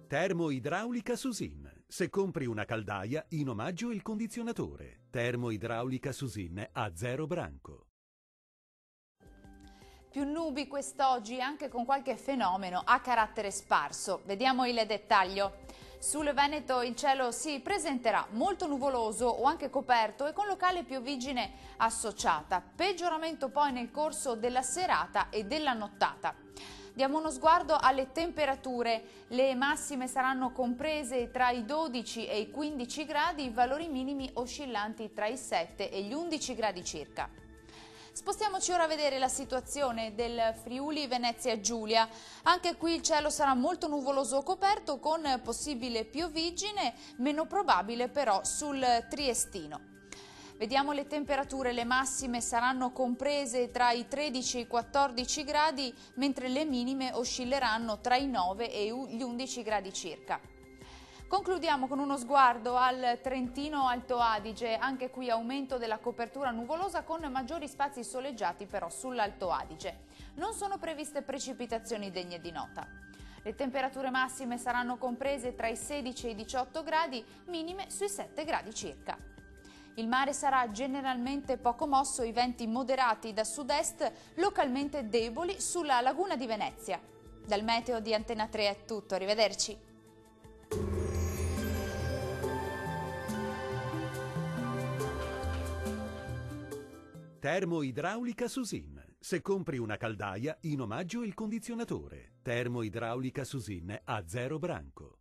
Termoidraulica Susin. Se compri una caldaia, in omaggio il condizionatore. Termoidraulica Susin a zero branco. Più nubi quest'oggi, anche con qualche fenomeno a carattere sparso. Vediamo il dettaglio. Sul Veneto il cielo si presenterà molto nuvoloso o anche coperto e con locale pioviggine associata. Peggioramento poi nel corso della serata e della nottata. Diamo uno sguardo alle temperature. Le massime saranno comprese tra i 12 e i 15 gradi, i valori minimi oscillanti tra i 7 e gli 11 gradi circa. Spostiamoci ora a vedere la situazione del Friuli Venezia Giulia. Anche qui il cielo sarà molto nuvoloso o coperto con possibile pioviggine, meno probabile però sul Triestino. Vediamo le temperature, le massime saranno comprese tra i 13 e i 14 gradi, mentre le minime oscilleranno tra i 9 e gli 11 gradi circa. Concludiamo con uno sguardo al Trentino Alto Adige, anche qui aumento della copertura nuvolosa con maggiori spazi soleggiati però sull'Alto Adige. Non sono previste precipitazioni degne di nota. Le temperature massime saranno comprese tra i 16 e i 18 gradi, minime sui 7 gradi circa. Il mare sarà generalmente poco mosso, i venti moderati da sud-est, localmente deboli sulla laguna di Venezia. Dal meteo di Antena 3 è tutto, arrivederci. Termoidraulica Susin. Se compri una caldaia, in omaggio il condizionatore. Termoidraulica Susin a zero branco.